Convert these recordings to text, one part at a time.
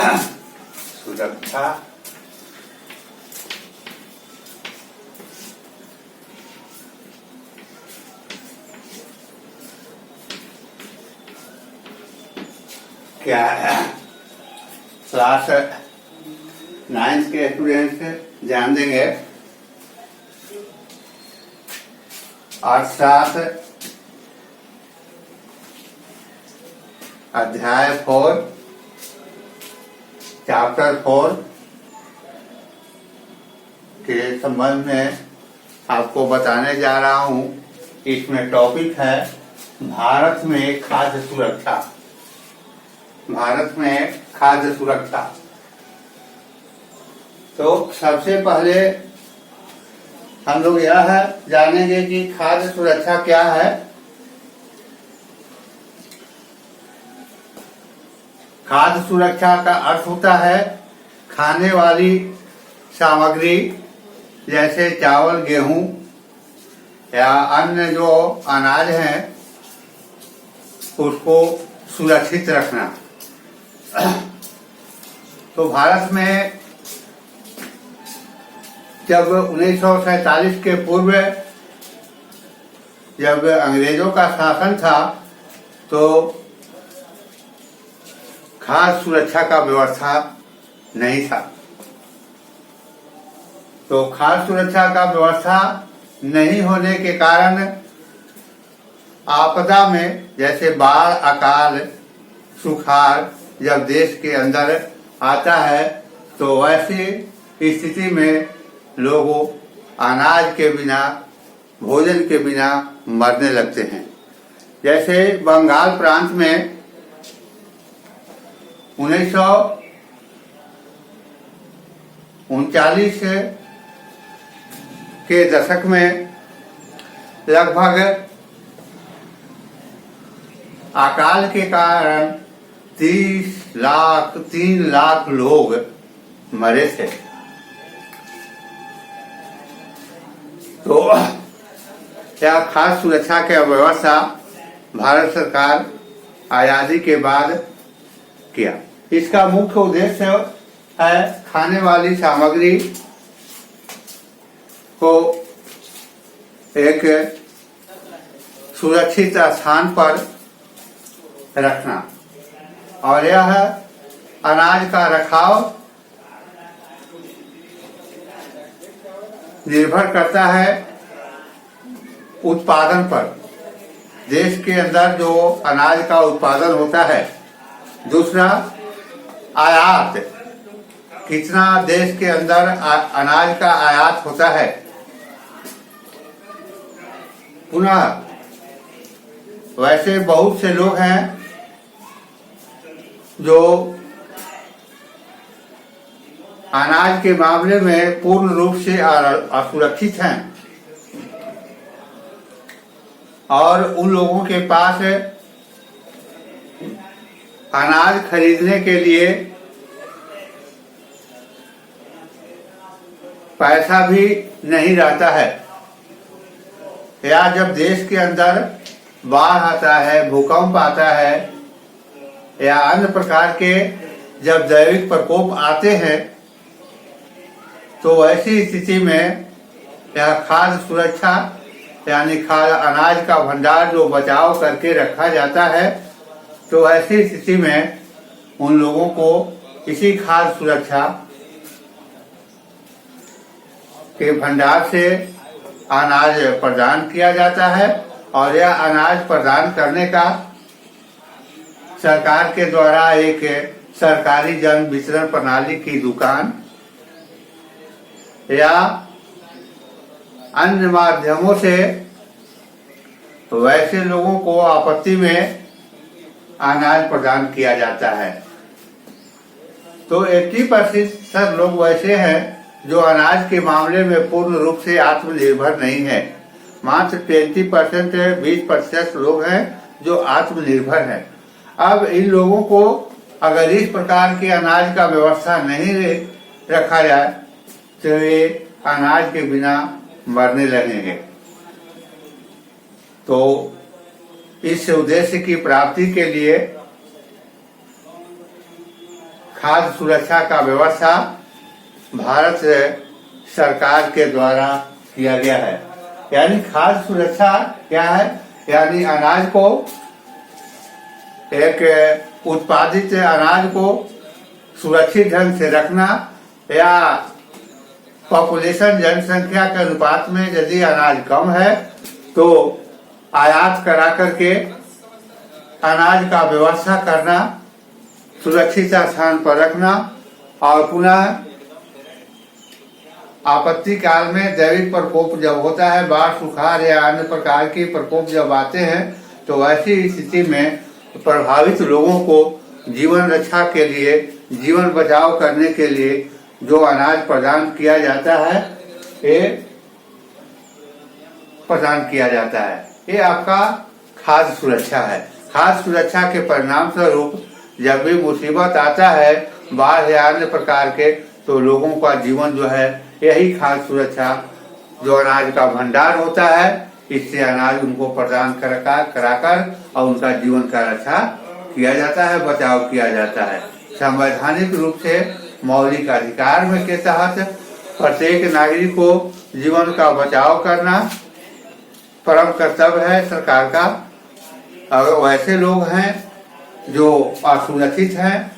सुरक्षा क्या है? क्लास 9 के स्टूडेंट्स ध्यान देंगे। अर्थशास्त्र अध्याय 4 चैप्टर 4 के संबंध में आपको बताने जा रहा हूं। इसमें टॉपिक है भारत में खाद्य सुरक्षा। भारत में खाद्य सुरक्षा। तो सबसे पहले हम लोग यह जानेंगे कि खाद्य सुरक्षा क्या है। खाद्य सुरक्षा का अर्थ होता है खाने वाली सामग्री जैसे चावल, गेहूं या अन्य जो अनाज हैं उसको सुरक्षित रखना। तो भारत में जब 1947 के पूर्व जब अंग्रेजों का शासन था तो खाद्य सुरक्षा का व्यवस्था नहीं था। तो खाद्य सुरक्षा का व्यवस्था नहीं होने के कारण आपदा में जैसे बाढ़, अकाल, सुखाड़ जब देश के अंदर आता है तो वैसी स्थिति में लोगों अनाज के बिना, भोजन के बिना मरने लगते हैं। जैसे बंगाल प्रांत में 1939 के दशक में लगभग अकाल के कारण 3 लाख लोग मरे थे। तो क्या खाद्य सुरक्षा की व्यवस्था भारत सरकार आजादी के बाद किया। इसका मुख्य उद्देश्य है खाने वाली सामग्री को एक सुरक्षित स्थान पर रखना और यह अनाज का रखाव निर्भर करता है उत्पादन पर। देश के अंदर जो अनाज का उत्पादन होता है। दूसरा, आयात, कितना देश के अंदर अनाज का आयात होता है। पुनः वैसे बहुत से लोग हैं जो अनाज के मामले में पूर्ण रूप से असुरक्षित हैं और उन लोगों के पास अनाज खरीदने के लिए पैसा भी नहीं रहता है। या जब देश के अंदर बाढ़ आता है, भूकंप आता है या अन्य प्रकार के जब दैविक प्रकोप आते हैं तो ऐसी स्थिति में यह खाद्य सुरक्षा यानी खाद्य अनाज का भंडार जो बचाव करके रखा जाता है, तो ऐसी स्थिति में उन लोगों को इसी खाद्य सुरक्षा के भंडार से अनाज प्रदान किया जाता है और यह अनाज प्रदान करने का सरकार के द्वारा एक सरकारी जन वितरण प्रणाली की दुकान या अन्य माध्यमों से वैसे लोगों को आपत्ति में अनाज प्रदान किया जाता है। तो 80% लोग वैसे हैं जो अनाज के मामले में पूर्ण रूप से आत्मनिर्भर नहीं है। मात्र 20% लोग हैं जो आत्मनिर्भर हैं। अब इन लोगों को अगर इस प्रकार के अनाज का व्यवस्था नहीं रखा जाए तो ये अनाज के बिना मरने लगेंगे। तो इस उद्देश्य की प्राप्ति के लिए खाद्य सुरक्षा का व्यवस्था भारत सरकार के द्वारा किया गया है। यानी खाद्य सुरक्षा क्या है? यानी अनाज को, एक उत्पादित अनाज को सुरक्षित ढंग से रखना, या पॉपुलेशन जनसंख्या के अनुपात में यदि अनाज कम है तो आयात करा करके अनाज का व्यवस्था करना, सुरक्षित स्थान पर रखना, और पुनः आपत्ति काल में दैविक प्रकोप जब होता है, बाढ़, सुखाड़ या अन्य प्रकार के प्रकोप जब आते हैं, तो ऐसी स्थिति में प्रभावित लोगों को जीवन रक्षा के लिए, जीवन बचाव करने के लिए जो अनाज प्रदान किया जाता है, ये प्रदान किया जाता है। ये आपका खाद्य सुरक्षा है। खाद्य सुरक्षा के परिणाम स्वरूप जब भी मुसीबत आता है, बाढ़ या अन्य प्रकार के, तो लोगों का जीवन जो है, यही खाद्य सुरक्षा जो अनाज का भंडार होता है, इससे अनाज उनको प्रदान कराकर और उनका जीवन का रक्षा किया जाता है, बचाव किया जाता है। संवैधानिक रूप से मौलिक अधिकार में के तहत प्रत्येक नागरिक को जीवन का बचाव करना परम कर्तव्य है सरकार का। अगर वैसे लोग हैं जो असुरक्षित हैं,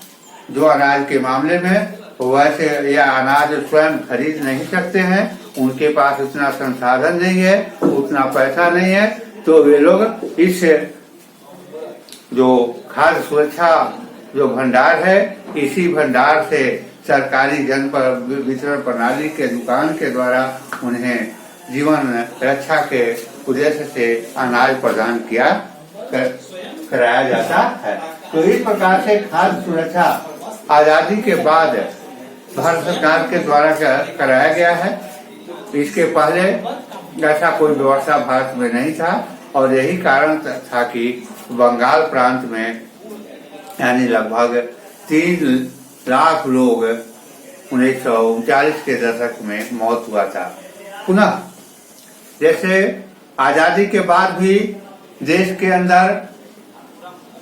जो अनाज के मामले में वैसे या अनाज स्वयं खरीद नहीं सकते हैं, उनके पास उतना संसाधन नहीं है, उतना पैसा नहीं है, तो वे लोग इस जो खाद्य सुरक्षा जो भंडार है, इसी भंडार से सरकारी जन वितरण प्रणाली के दुकान के द्वारा उन्हें जीवन रक्षा के उद्देश्य से अनाज प्रदान कराया जाता है। तो इस प्रकार से खाद्य सुरक्षा आजादी के बाद भारत सरकार के द्वारा कराया गया है। इसके पहले ऐसा कोई व्यवस्था भारत में नहीं था, और यही कारण था कि बंगाल प्रांत में यानी लगभग 3 लाख लोग 1939 के दशक में मौत हुआ था। पुनः जैसे आजादी के बाद भी देश के अंदर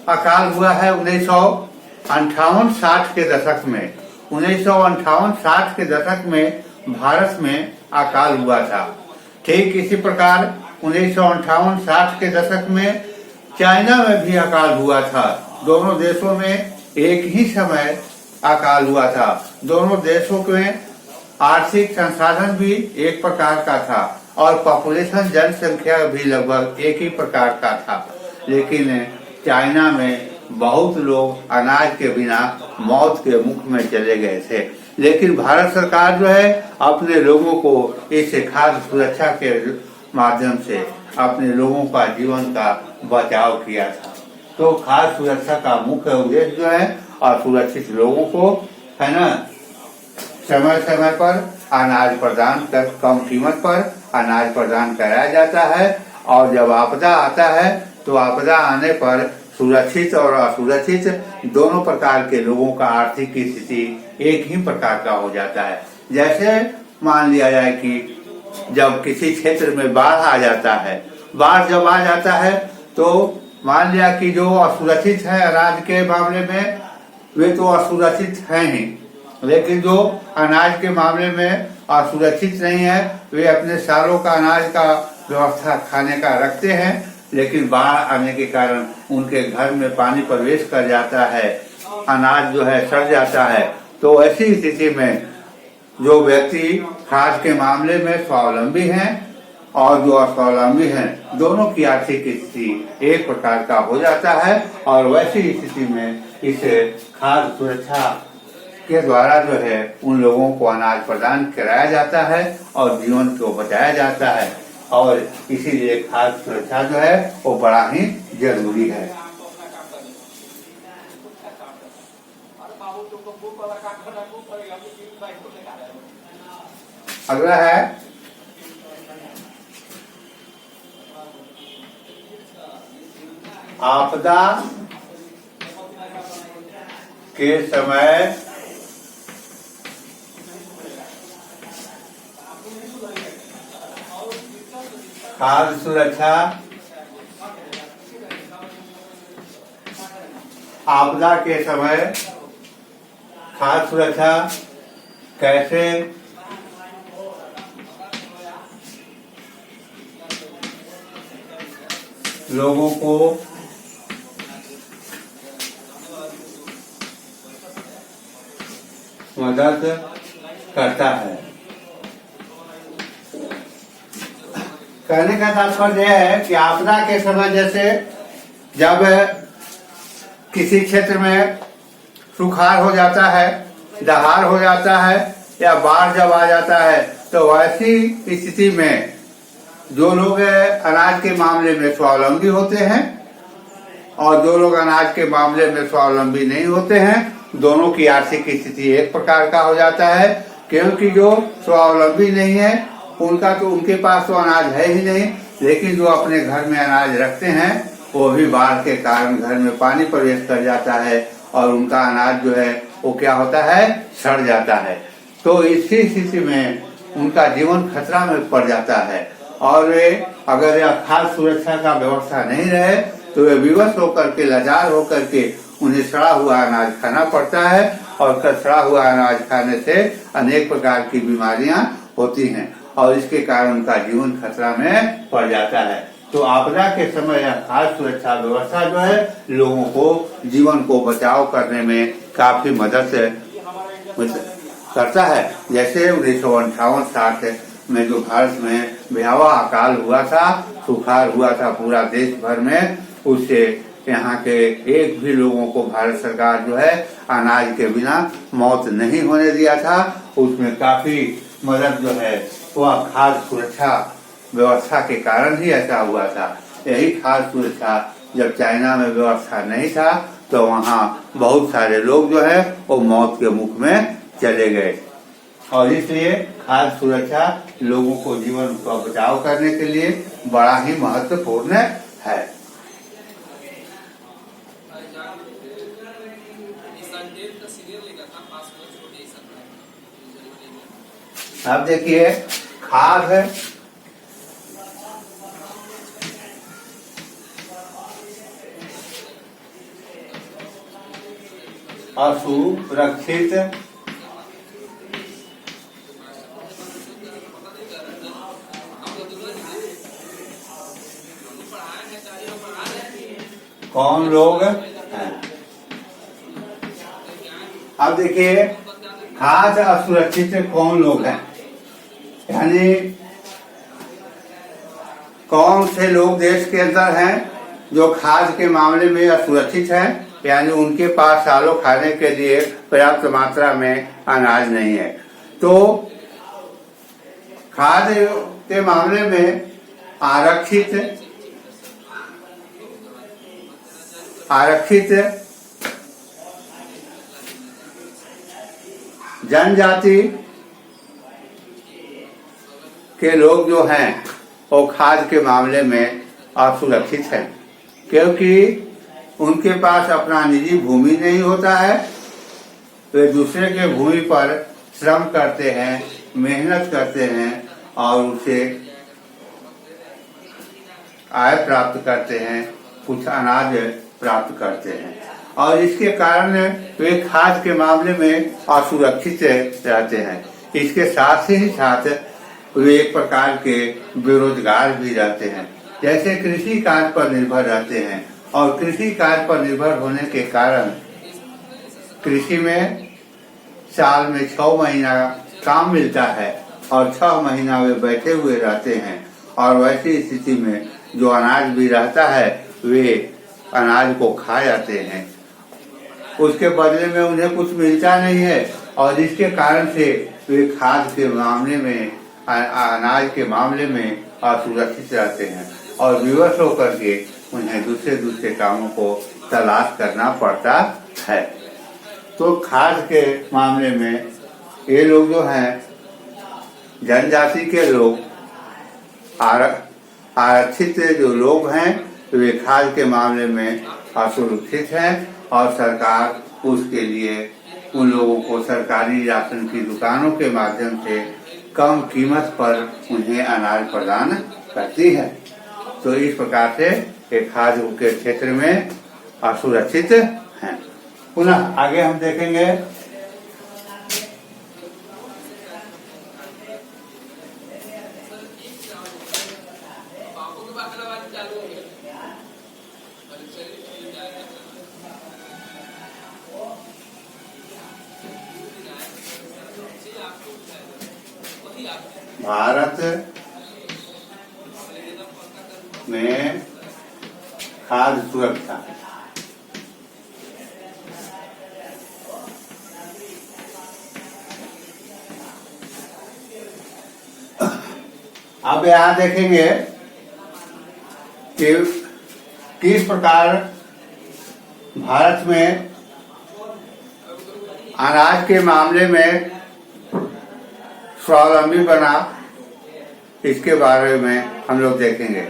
अकाल हुआ है 1958-60 के दशक में। 1958-60 के दशक में भारत में अकाल हुआ था। ठीक इसी प्रकार 1958-60 के दशक में चाइना में भी अकाल हुआ था। दोनों देशों में एक ही समय अकाल हुआ था। दोनों देशों में आर्थिक संसाधन भी एक प्रकार का था और पॉपुलेशन जनसंख्या भी लगभग एक ही प्रकार का था। लेकिन चाइना में बहुत लोग अनाज के बिना मौत के मुख में चले गए थे। लेकिन भारत सरकार जो है अपने लोगों को इस खाद्य सुरक्षा के माध्यम से अपने लोगों का जीवन का बचाव किया था। तो खाद्य सुरक्षा का मुख्य उद्देश्य जो है असुरक्षित लोगों को है ना समय समय पर अनाज प्रदान कर, कम कीमत पर अनाज प्रदान कराया जाता है। और जब आपदा आता है तो आपदा आने पर सुरक्षित और असुरक्षित दोनों प्रकार के लोगों का आर्थिक स्थिति एक ही प्रकार का हो जाता है। जैसे मान लिया जाए कि जब किसी क्षेत्र में बाढ़ आ जाता है, बाढ़ जब आ जाता है तो मान लिया कि जो असुरक्षित है अनाज के मामले में वे तो असुरक्षित हैं ही, लेकिन जो अनाज के मामले में असुरक्षित नहीं है वे अपने सालों का अनाज का व्यवस्था खाने का रखते हैं। लेकिन बाढ़ आने के कारण उनके घर में पानी प्रवेश कर जाता है, अनाज जो है सड़ जाता है। तो ऐसी स्थिति में जो व्यक्ति खाद्य के मामले में स्वावलंबी हैं और जो अस्वावलंबी हैं, दोनों की आर्थिक स्थिति एक प्रकार का हो जाता है। और वैसी स्थिति में इस खाद्य सुरक्षा के द्वारा जो है उन लोगों को अनाज प्रदान कराया जाता है और जीवन को बचाया जाता है। और इसीलिए खाद्य सुरक्षा जो है वो बड़ा ही जरूरी है। अगला है आपदा के समय खाद्य सुरक्षा। आपदा के समय खाद्य सुरक्षा कैसे लोगों को मदद करता है। कहने का तात्पर्य है कि आपदा के समय जैसे जब किसी क्षेत्र में सुखाड़ हो जाता है, दहाड़ हो जाता है या बाढ़ जब आ जाता है, तो ऐसी स्थिति में जो लोग अनाज के मामले में स्वावलंबी होते हैं और जो लोग अनाज के मामले में स्वावलंबी नहीं होते हैं, दोनों की आर्थिक स्थिति एक प्रकार का हो जाता है। क्योंकि जो स्वावलंबी नहीं है उनका तो उनके पास तो अनाज है ही नहीं, लेकिन जो अपने घर में अनाज रखते हैं वो भी बाढ़ के कारण घर में पानी प्रवेश कर जाता है और उनका अनाज जो है वो क्या होता है, सड़ जाता है। तो इसी स्थिति में उनका जीवन खतरा में पड़ जाता है और वे अगर यह खाद्य सुरक्षा का व्यवस्था नहीं रहे तो वे विवश होकर के, लाचार होकर के उन्हें सड़ा हुआ अनाज खाना पड़ता है और सड़ा हुआ अनाज खाने से अनेक प्रकार की बीमारियां होती हैं और इसके कारण उनका जीवन खतरा में पड़ जाता है। तो आपदा के समय यह खाद्य सुरक्षा व्यवस्था जो है लोगों को जीवन को बचाव करने में काफी मदद करता है। जैसे 1958-60 में जो भारत में भयावह अकाल हुआ था, सुखाड़ हुआ था पूरा देश भर में, उससे यहाँ के एक भी लोगों को भारत सरकार जो है अनाज के बिना मौत नहीं होने दिया था। उसमें काफी मदद जो है वह खाद्य सुरक्षा व्यवस्था के कारण ही ऐसा हुआ था। यही खाद्य सुरक्षा जब चाइना में व्यवस्था नहीं था तो वहाँ बहुत सारे लोग जो है वो मौत के मुख में चले गए और इसलिए खाद्य सुरक्षा लोगों को जीवन का बचाव करने के लिए बड़ा ही महत्वपूर्ण है। अब देखिए खाद्य असुरक्षित कौन लोग हैं। अब देखिए खाद्य असुरक्षित कौन लोग हैं, यानी कौन से लोग देश के अंदर हैं जो खाद्य के मामले में असुरक्षित हैं, यानी उनके पास सालों खाने के लिए पर्याप्त मात्रा में अनाज नहीं है। तो खाद्य के मामले में आरक्षित जनजाति के लोग जो हैं वो खाद्य के मामले में असुरक्षित हैं, क्योंकि उनके पास अपना निजी भूमि नहीं होता है। वे दूसरे के भूमि पर श्रम करते हैं, मेहनत करते हैं और उसे आय प्राप्त करते हैं, कुछ अनाज प्राप्त करते हैं और इसके कारण वे खाद्य के मामले में असुरक्षित रहते हैं। इसके साथ ही साथ वे एक प्रकार के बेरोजगार भी रहते हैं। जैसे कृषि कार्य पर निर्भर रहते हैं और कृषि कार्य पर निर्भर होने के कारण कृषि में साल में 6 महीना काम मिलता है और 6 महीना वे बैठे हुए रहते हैं और वैसी स्थिति में जो अनाज भी रहता है वे अनाज को खा जाते हैं, उसके बदले में उन्हें कुछ मिलता नहीं है और इसके कारण से वे खाद्य के मामले में, अनाज के मामले में असुरक्षित रहते हैं और विवश होकर के उन्हें दूसरे कामों को तलाश करना पड़ता है। तो खाद्य के मामले में ये लोग जो हैं जनजाति के लोग, आरक्षित जो लोग हैं वे खाद्य के मामले में असुरक्षित हैं और सरकार उसके लिए उन लोगों को सरकारी राशन की दुकानों के माध्यम से कम कीमत पर उन्हें अनाज प्रदान करती है। तो इस प्रकार से ये खाद्य के क्षेत्र में असुरक्षित हैं। पुनः आगे हम देखेंगे भारत में खाद्य सुरक्षा। अब यहाँ देखेंगे कि किस प्रकार भारत में अनाज के मामले में स्वावलंबी बना, इसके बारे में हम लोग देखेंगे।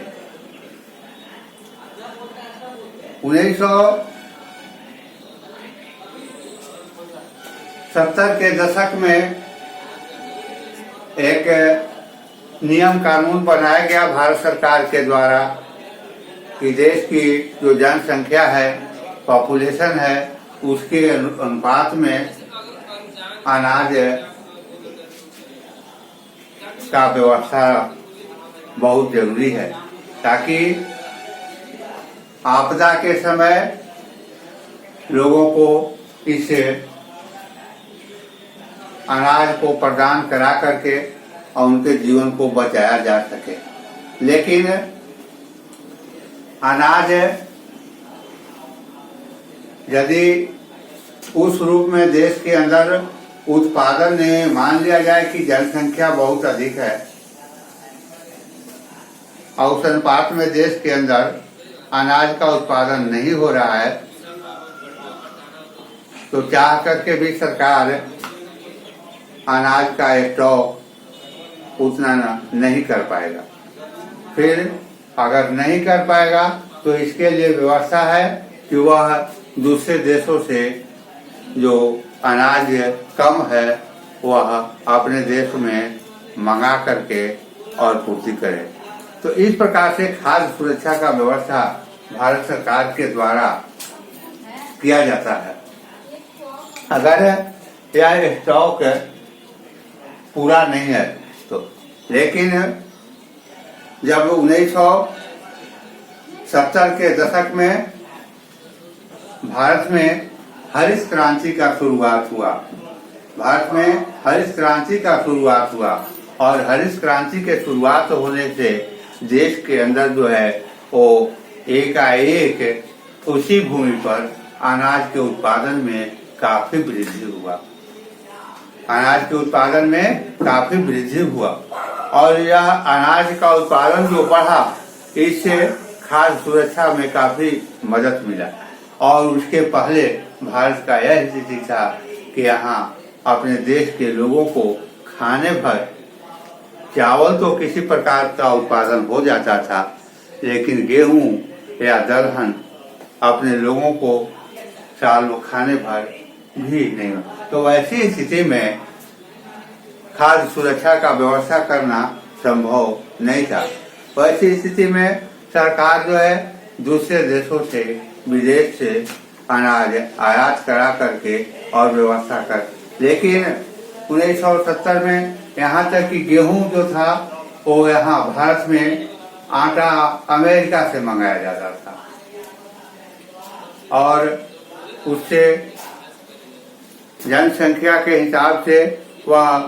1970 के दशक में एक नियम कानून बनाया गया भारत सरकार के द्वारा कि देश की जो जनसंख्या है, पॉपुलेशन है, उसके अनुपात में अनाज का व्यवस्था बहुत जरूरी है, ताकि आपदा के समय लोगों को इस अनाज को प्रदान करा करके और उनके जीवन को बचाया जा सके। लेकिन अनाज यदि उस रूप में देश के अंदर उत्पादन में मान लिया जाए कि जनसंख्या बहुत अधिक है और उस अनुपात में देश के अंदर अनाज का उत्पादन नहीं हो रहा है, तो चाह करके भी सरकार अनाज का स्टॉक उतना नहीं कर पाएगा। फिर अगर नहीं कर पाएगा तो इसके लिए व्यवस्था है कि वह दूसरे देशों से जो अनाज कम है वह अपने देश में मंगा करके और पूर्ति करे। तो इस प्रकार से खाद्य सुरक्षा का व्यवस्था भारत सरकार के द्वारा किया जाता है। अगर यह स्टॉक पूरा नहीं है तो, लेकिन जब 1970 के दशक में भारत में हरित क्रांति का शुरुआत हुआ, और हरित क्रांति के शुरुआत होने से देश के अंदर जो है वो एकाएक उसी भूमि पर अनाज के उत्पादन में काफी वृद्धि हुआ। और यह अनाज का उत्पादन जो बढ़ा, इससे खाद्य सुरक्षा में काफी मदद मिला। और उसके पहले भारत का यह स्थिति था कि यहाँ अपने देश के लोगों को खाने भर चावल तो किसी प्रकार का उत्पादन हो जाता था, लेकिन गेहूं या दलहन अपने लोगों को साल खाने भर भी नहीं। तो ऐसी स्थिति में खाद्य सुरक्षा का व्यवस्था करना संभव नहीं था। वैसी स्थिति में सरकार जो है दूसरे देशों से, विदेश से अनाज आयात करा करके और व्यवस्था कर। लेकिन 1970 में यहाँ तक कि गेहूं जो था वो यहाँ भारत में आटा अमेरिका से मंगाया जाता था और उससे जनसंख्या के हिसाब से वह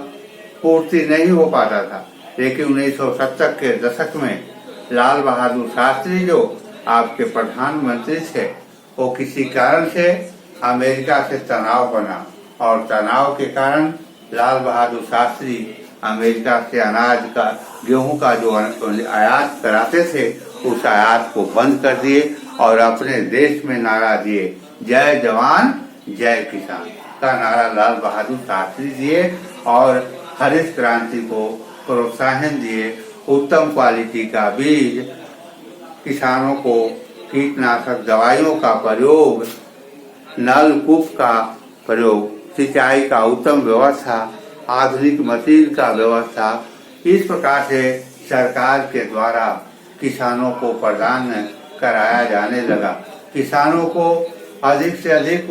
पूर्ति नहीं हो पाता था। लेकिन 1970 के दशक में लाल बहादुर शास्त्री जो आपके प्रधानमंत्री थे, वो किसी कारण से अमेरिका से तनाव बना और तनाव के कारण लाल बहादुर शास्त्री अमेरिका से अनाज का, गेहूं का जो आयात कराते थे, उस आयात को बंद कर दिए और अपने देश में नारा दिए, जय जवान जय किसान का नारा लाल बहादुर शास्त्री दिए और हरित क्रांति को प्रोत्साहन दिए। उत्तम क्वालिटी का बीज, किसानों को कीटनाशक दवाइयों का प्रयोग, नलकूप का प्रयोग, सिंचाई का उत्तम व्यवस्था, आधुनिक मशीन का व्यवस्था, इस प्रकार से सरकार के द्वारा किसानों को प्रदान कराया जाने लगा। किसानों को अधिक से अधिक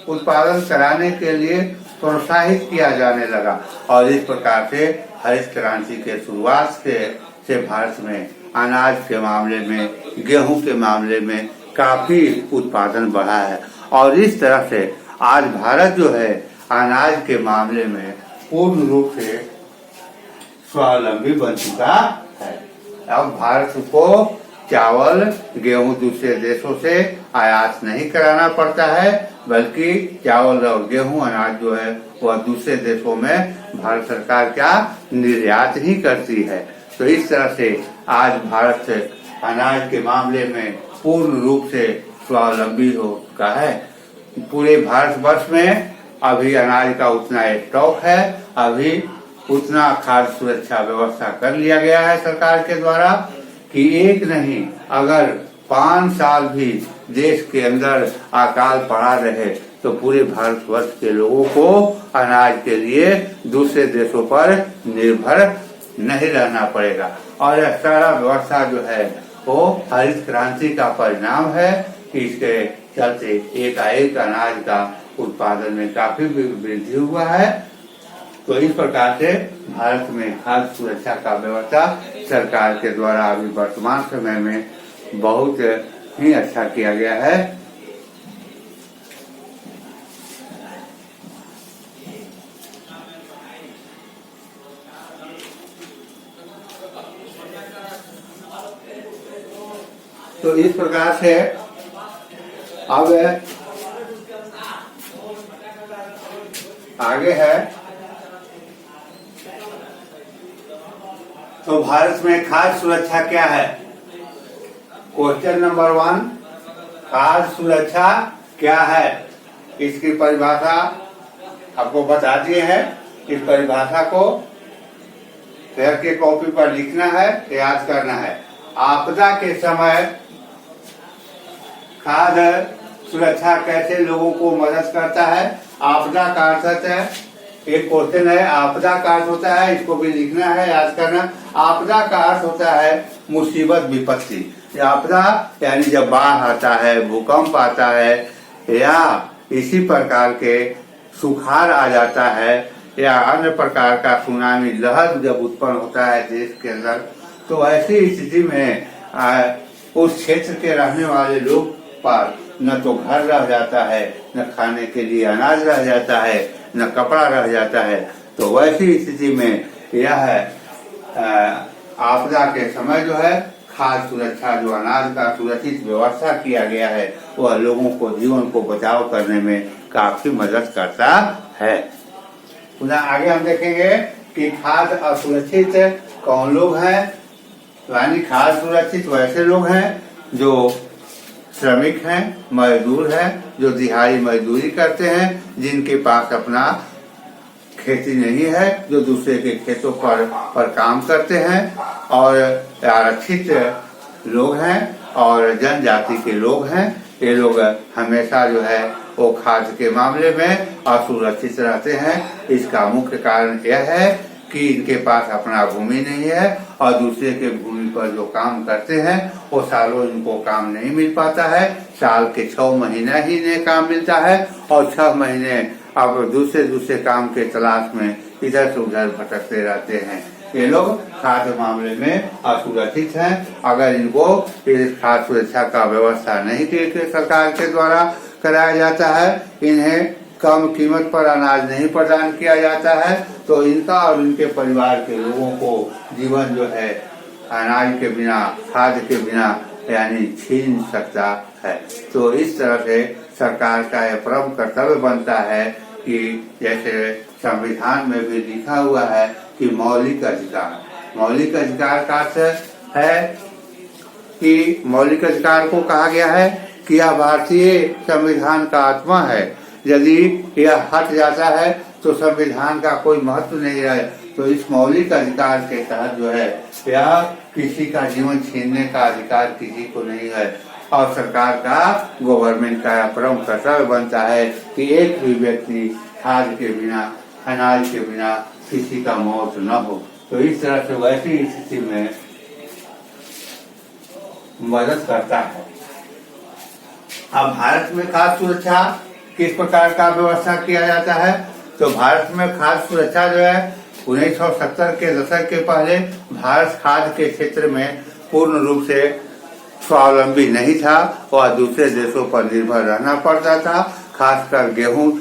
उत्पादन कराने के लिए प्रोत्साहित किया जाने लगा और इस प्रकार से हरित क्रांति के शुरुआत से भारत में अनाज के मामले में, गेहूं के मामले में काफी उत्पादन बढ़ा है। और इस तरह से आज भारत जो है अनाज के मामले में पूर्ण रूप से स्वावलंबी बन चुका है। अब भारत को चावल गेहूं दूसरे देशों से आयात नहीं कराना पड़ता है, बल्कि चावल और गेहूं अनाज जो है वह दूसरे देशों में भारत सरकार क्या निर्यात ही करती है। तो इस तरह से आज भारत अनाज के मामले में पूर्ण रूप से स्वावलंबी हो चुका है। पूरे भारतवर्ष में अभी अनाज का उतना स्टॉक है, अभी उतना खाद्य सुरक्षा व्यवस्था कर लिया गया है सरकार के द्वारा कि एक नहीं, अगर 5 साल भी देश के अंदर अकाल पड़ा रहे तो पूरे भारतवर्ष के लोगों को अनाज के लिए दूसरे देशों पर निर्भर नहीं रहना पड़ेगा। और यह सारा व्यवस्था जो है वो हरित क्रांति का परिणाम है कि इसके चलते एकाएक अनाज का उत्पादन में काफी वृद्धि हुआ है। तो इस प्रकार से भारत में खाद्य सुरक्षा का व्यवस्था सरकार के द्वारा अभी वर्तमान समय में बहुत ही अच्छा किया गया है। तो इस प्रकार से अब आगे है, तो भारत में खाद्य सुरक्षा क्या है? क्वेश्चन नंबर 1, खाद्य सुरक्षा क्या है? इसकी परिभाषा आपको बता दिए है। इस परिभाषा को घर के कॉपी पर लिखना है, याद करना है। आपदा के समय खाद्य सुरक्षा कैसे लोगों को मदद करता है? आपदा का अर्थ है, एक क्वेश्चन है, आपदा का अर्थ होता है, इसको भी लिखना है, याद करना। आपदा का अर्थ होता है मुसीबत, विपत्ति। आपदा यानी जब बाढ़ आता है, भूकंप आता है, या इसी प्रकार के सुखाड़ आ जाता है, या अन्य प्रकार का सुनामी लहर जब उत्पन्न होता है देश के अंदर, तो ऐसी स्थिति में उस क्षेत्र के रहने वाले लोग पर न तो घर रह जाता है, न खाने के लिए अनाज रह जाता है, न कपड़ा रह जाता है। तो वैसी स्थिति में यह है आपदा के समय जो है खाद्य सुरक्षा, जो अनाज का सुरक्षित व्यवस्था किया गया है, वह लोगों को जीवन को बचाव करने में काफी मदद करता है। पुनः आगे हम देखेंगे कि खाद्य असुरक्षित कौन लोग हैं। यानी खाद्य सुरक्षित वैसे लोग हैं जो श्रमिक हैं, मजदूर हैं, जो दिहाड़ी मजदूरी करते हैं, जिनके पास अपना खेती नहीं है, जो दूसरे के खेतों पर काम करते हैं, और आरक्षित लोग हैं और जनजाति के लोग हैं। ये लोग हमेशा जो है वो खाद्य के मामले में असुरक्षित रहते हैं। इसका मुख्य कारण यह है कि इनके पास अपना भूमि नहीं है और दूसरे के भूमि पर जो काम करते हैं वो सालों इनको काम नहीं मिल पाता है। साल के 6 महीना ही इन्हें काम मिलता है और 6 महीने अब दूसरे काम के तलाश में इधर से उधर भटकते रहते हैं। ये लोग खाद्य मामले में असुरक्षित हैं। अगर इनको खाद्य सुरक्षा का व्यवस्था नहीं सरकार के द्वारा कराया जाता है, इन्हें कम कीमत पर अनाज नहीं प्रदान किया जाता है, तो इनका और इनके परिवार के लोगों को जीवन जो है अनाज के बिना, खाद्य के बिना यानी छीन सकता है। तो इस तरह से सरकार का यह परम कर्तव्य बनता है कि जैसे संविधान में भी लिखा हुआ है कि मौलिक अधिकार का अर्थ है कि मौलिक अधिकार को कहा गया है कि यह भारतीय संविधान का आत्मा है। यदि यह हट जाता है तो संविधान का कोई महत्व नहीं रहे। तो इस मौलिक अधिकार के तहत जो है यह किसी का जीवन छीनने का अधिकार किसी को नहीं है, और सरकार का, गवर्नमेंट का परम कर्तव्य बनता है कि एक भी व्यक्ति खाद्य के बिना, अनाज के बिना किसी का मौत न हो। तो इस तरह से वैसी स्थिति में मदद करता है। अब भारत में खाद्य सुरक्षा किस प्रकार का व्यवस्था किया जाता है? तो भारत में खाद्य सुरक्षा जो है 1970 के दशक के पहले भारत खाद्य के क्षेत्र में पूर्ण रूप से स्वावलंबी नहीं था और दूसरे देशों पर निर्भर रहना पड़ता था। खासकर गेहूं,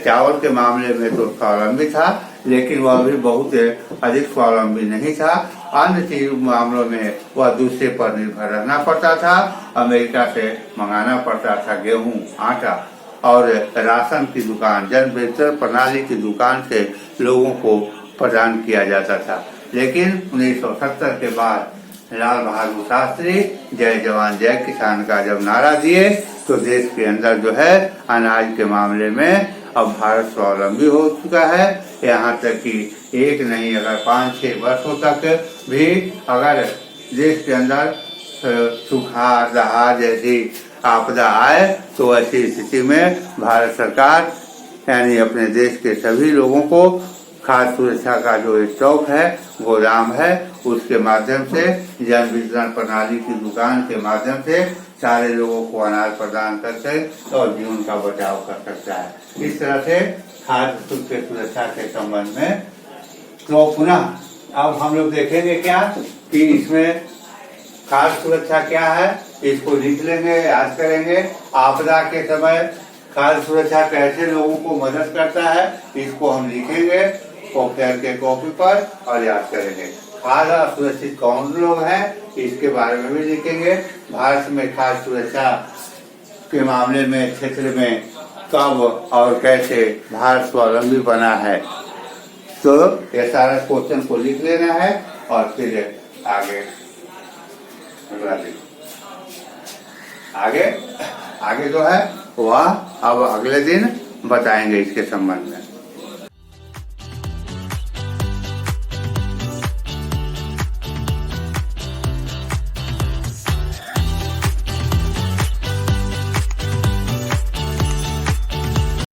चावल के मामले में तो स्वावलंबी था, लेकिन वह भी बहुत अधिक स्वावलंबी नहीं था। अन्य चीज मामलों में वह दूसरे पर निर्भर रहना पड़ता था। अमेरिका से मंगाना पड़ता था गेहूं, आटा और राशन की दुकान, जन वितरण प्रणाली की दुकान से लोगों को प्रदान किया जाता था। लेकिन 1970 के बाद लाल बहादुर शास्त्री जय जवान जय किसान का जब नारा दिए तो देश के अंदर जो है अनाज के मामले में अब भारत स्वावलंबी हो चुका है। यहाँ तक कि एक नहीं अगर 5-6 वर्षों तक भी अगर देश के अंदर सुखाड़ दहाड़ जैसी आपदा आए तो ऐसी स्थिति में भारत सरकार यानी अपने देश के सभी लोगों को खाद्य सुरक्षा का जो स्टॉक है, गोदाम है, उसके माध्यम से जन वितरण प्रणाली की दुकान के माध्यम से सारे लोगों को अनाज प्रदान करके और जीवन का बचाव कर सकता है। इस तरह से खाद्य सुरक्षा के संबंध में तो पुनः अब हम लोग देखेंगे क्या कि इसमें खाद्य सुरक्षा क्या है, इसको लिख लेंगे, याद करेंगे। आपदा के समय खाद्य सुरक्षा कैसे लोगों को मदद करता है, इसको हम लिखेंगे के कॉपी पर और याद करेंगे। खाद्य असुरक्षित कौन लोग हैं, इसके बारे में भी लिखेंगे। भारत में खाद्य सुरक्षा के मामले में क्षेत्र में कब और कैसे भारत स्वावलंबी बना है, तो ये सारा क्वेश्चन को लिख लेना है और फिर आगे जो है वह अब अगले दिन बताएंगे इसके संबंध में।